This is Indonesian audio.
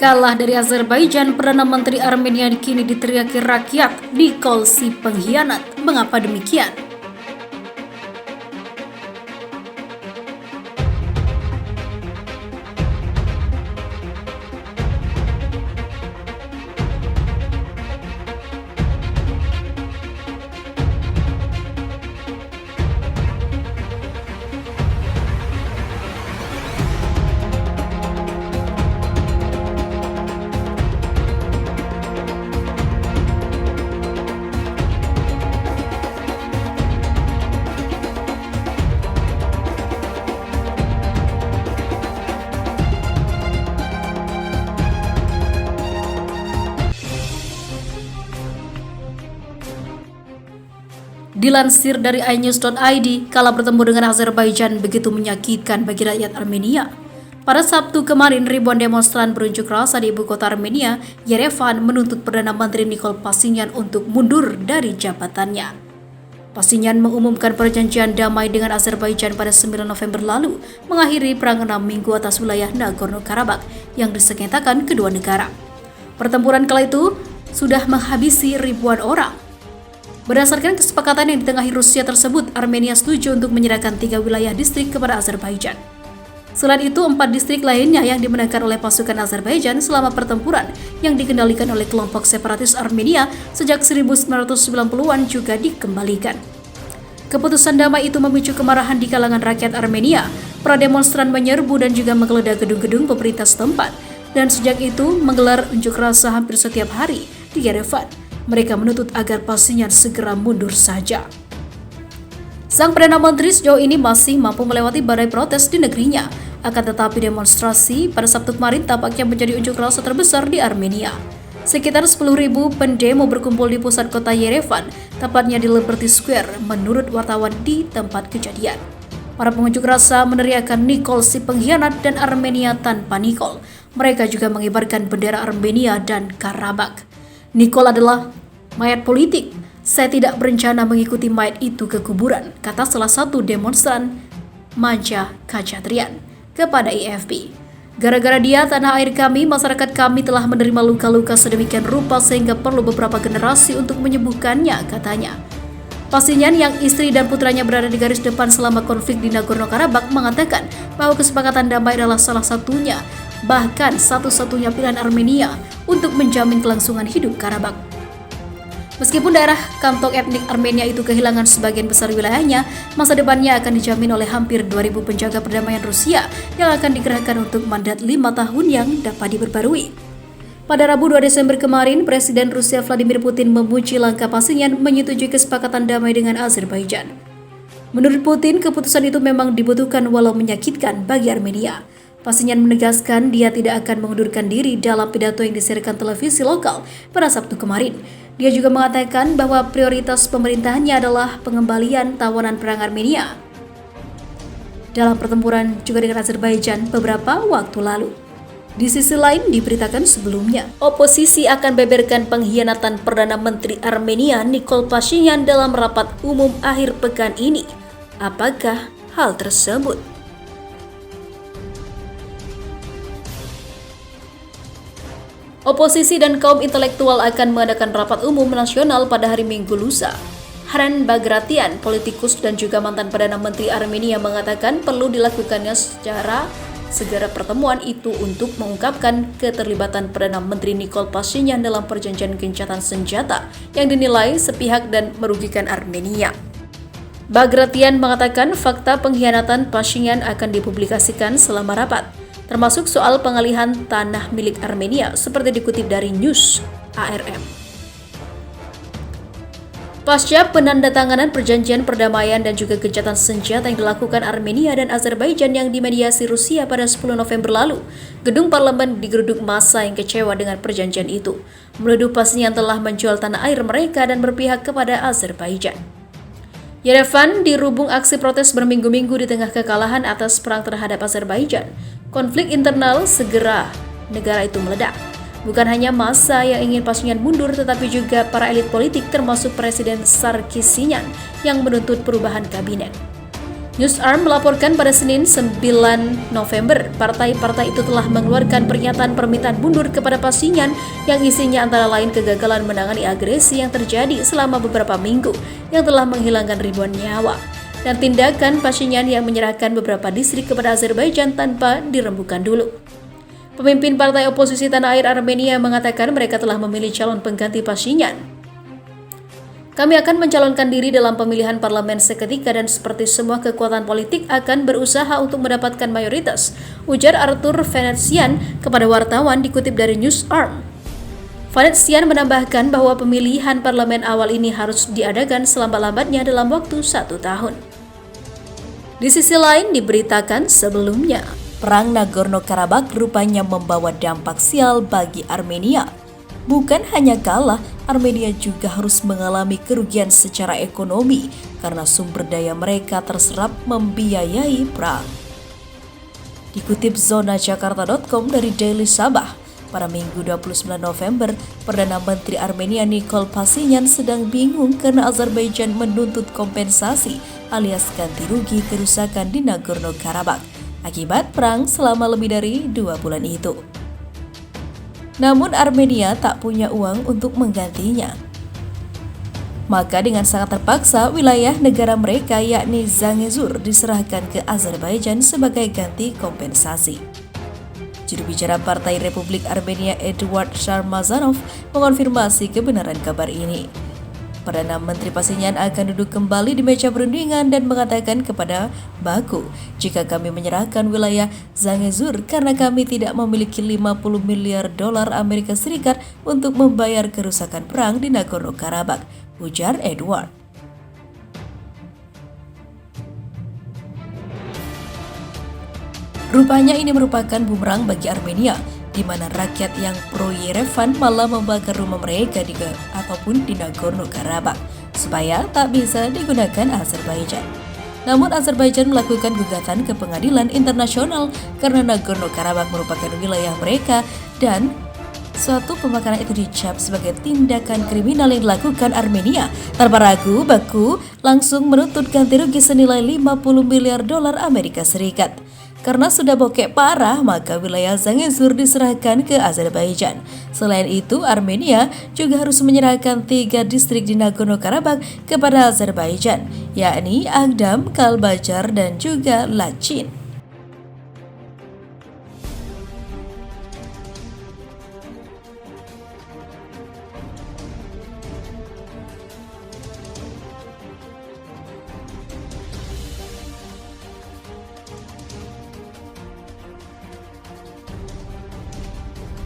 Kalah dari Azerbaijan, Perdana Menteri Armenia kini diteriaki rakyat, Nikol si pengkhianat. Mengapa demikian? Dilansir dari inews.id, kalah bertemu dengan Azerbaijan begitu menyakitkan bagi rakyat Armenia. Pada Sabtu kemarin, ribuan demonstran berunjuk rasa di ibu kota Armenia, Yerevan, menuntut Perdana Menteri Nikol Pashinyan untuk mundur dari jabatannya. Pashinyan mengumumkan perjanjian damai dengan Azerbaijan pada 9 November lalu, mengakhiri perang 6 minggu atas wilayah Nagorno-Karabakh yang disengketakan kedua negara. Pertempuran kala itu sudah menghabisi ribuan orang. Berdasarkan kesepakatan yang ditengahi Rusia tersebut, Armenia setuju untuk menyerahkan 3 wilayah distrik kepada Azerbaijan. Selain itu, 4 distrik lainnya yang dimenangkan oleh pasukan Azerbaijan selama pertempuran yang dikendalikan oleh kelompok separatis Armenia sejak 1990-an juga dikembalikan. Keputusan damai itu memicu kemarahan di kalangan rakyat Armenia. Para demonstran menyerbu dan juga menggeledah gedung-gedung pemerintah setempat, dan sejak itu menggelar unjuk rasa hampir setiap hari di Yerevan. Mereka menuntut agar Pashinyan segera mundur saja. Sang Perdana Menteri sejauh ini masih mampu melewati badai protes di negerinya. Akan tetapi demonstrasi pada Sabtu kemarin tampaknya menjadi unjuk rasa terbesar di Armenia. Sekitar 10.000 pendemo berkumpul di pusat kota Yerevan, tepatnya di Liberty Square, menurut wartawan di tempat kejadian. Para pengunjuk rasa meneriakkan Nikol si pengkhianat dan Armenia tanpa Nikol. Mereka juga mengibarkan bendera Armenia dan Karabakh. Nikol adalah mayat politik. Saya tidak berencana mengikuti mayat itu ke kuburan, kata salah satu demonstran, Manja Khachatrian, kepada AFP. Gara-gara dia, tanah air kami, masyarakat kami telah menerima luka-luka sedemikian rupa sehingga perlu beberapa generasi untuk menyembuhkannya, katanya. Pashinyan yang istri dan putranya berada di garis depan selama konflik di Nagorno-Karabakh mengatakan bahwa kesepakatan damai adalah salah satunya, bahkan satu-satunya pilihan Armenia untuk menjamin kelangsungan hidup Karabakh. Meskipun daerah kantong etnik Armenia itu kehilangan sebagian besar wilayahnya, masa depannya akan dijamin oleh hampir 2.000 penjaga perdamaian Rusia yang akan dikerahkan untuk mandat 5 tahun yang dapat diperbarui. Pada Rabu 2 Desember kemarin, Presiden Rusia Vladimir Putin memuji langkah Pashinyan menyetujui kesepakatan damai dengan Azerbaijan. Menurut Putin, keputusan itu memang dibutuhkan walau menyakitkan bagi Armenia. Pashinyan menegaskan dia tidak akan mengundurkan diri dalam pidato yang disiarkan televisi lokal pada Sabtu kemarin. Dia juga mengatakan bahwa prioritas pemerintahannya adalah pengembalian tawanan perang Armenia dalam pertempuran juga dengan Azerbaijan beberapa waktu lalu. Di sisi lain, diberitakan sebelumnya, oposisi akan beberkan pengkhianatan Perdana Menteri Armenia Nikol Pashinyan dalam rapat umum akhir pekan ini. Apakah hal tersebut? Oposisi dan kaum intelektual akan mengadakan rapat umum nasional pada hari Minggu lusa. Haran Bagration, politikus dan juga mantan Perdana Menteri Armenia, mengatakan perlu dilakukannya secara segera pertemuan itu untuk mengungkapkan keterlibatan Perdana Menteri Nikol Pashinyan dalam perjanjian gencatan senjata yang dinilai sepihak dan merugikan Armenia. Bagration mengatakan fakta pengkhianatan Pashinyan akan dipublikasikan selama rapat, termasuk soal pengalihan tanah milik Armenia, seperti dikutip dari News ARM. Pasca penandatanganan perjanjian perdamaian dan juga gencatan senjata yang dilakukan Armenia dan Azerbaijan yang dimediasi Rusia pada 10 November lalu, gedung parlemen digeruduk massa yang kecewa dengan perjanjian itu, menuduh Pashinyan telah menjual tanah air mereka dan berpihak kepada Azerbaijan. Yerevan dirubung aksi protes berminggu-minggu di tengah kekalahan atas perang terhadap Azerbaijan. Konflik internal segera negara itu meledak. Bukan hanya massa yang ingin Pashinyan mundur, tetapi juga para elit politik termasuk Presiden Sarkisyan yang menuntut perubahan kabinet. NewsArm melaporkan pada Senin 9 November, partai-partai itu telah mengeluarkan pernyataan permintaan mundur kepada Pashinyan yang isinya antara lain kegagalan menangani agresi yang terjadi selama beberapa minggu yang telah menghilangkan ribuan nyawa, dan tindakan Pashinyan yang menyerahkan beberapa distrik kepada Azerbaijan tanpa dirembukan dulu. Pemimpin partai oposisi tanah air Armenia mengatakan mereka telah memilih calon pengganti Pashinyan. Kami akan mencalonkan diri dalam pemilihan parlemen seketika dan seperti semua kekuatan politik akan berusaha untuk mendapatkan mayoritas, ujar Artur Venetsian kepada wartawan dikutip dari NewsArm. Venetsian menambahkan bahwa pemilihan parlemen awal ini harus diadakan selambat-lambatnya dalam waktu 1 tahun. Di sisi lain diberitakan sebelumnya, perang Nagorno-Karabakh rupanya membawa dampak sial bagi Armenia. Bukan hanya kalah, Armenia juga harus mengalami kerugian secara ekonomi karena sumber daya mereka terserap membiayai perang. Dikutip zonajakarta.com dari Daily Sabah, pada Minggu 29 November, Perdana Menteri Armenia Nikol Pashinyan sedang bingung karena Azerbaijan menuntut kompensasi alias ganti rugi kerusakan di Nagorno-Karabakh akibat perang selama lebih dari 2 bulan itu. Namun Armenia tak punya uang untuk menggantinya. Maka dengan sangat terpaksa wilayah negara mereka yakni Zangezur diserahkan ke Azerbaijan sebagai ganti kompensasi. Juru bicara Partai Republik Armenia Eduard Sharmazanov mengonfirmasi kebenaran kabar ini. Perdana Menteri Pashinyan akan duduk kembali di meja perundingan dan mengatakan kepada Baku, jika kami menyerahkan wilayah Zangezur karena kami tidak memiliki 50 miliar dolar Amerika Serikat untuk membayar kerusakan perang di Nagorno-Karabakh, ujar Edward. Rupanya ini merupakan bumerang bagi Armenia, di mana rakyat yang pro-Yerevan malah membakar rumah mereka ataupun di Nagorno-Karabakh supaya tak bisa digunakan Azerbaijan. Namun Azerbaijan melakukan gugatan ke pengadilan internasional karena Nagorno-Karabakh merupakan wilayah mereka dan suatu pembakaran itu dicap sebagai tindakan kriminal yang dilakukan Armenia. Tanpa ragu, Baku langsung menuntut ganti rugi senilai 50 miliar dolar Amerika Serikat. Karena sudah bokek parah, maka wilayah Zangezur diserahkan ke Azerbaijan. Selain itu, Armenia juga harus menyerahkan 3 distrik di Nagorno-Karabakh kepada Azerbaijan, yakni Agdam, Kalbajar, dan juga Lachin.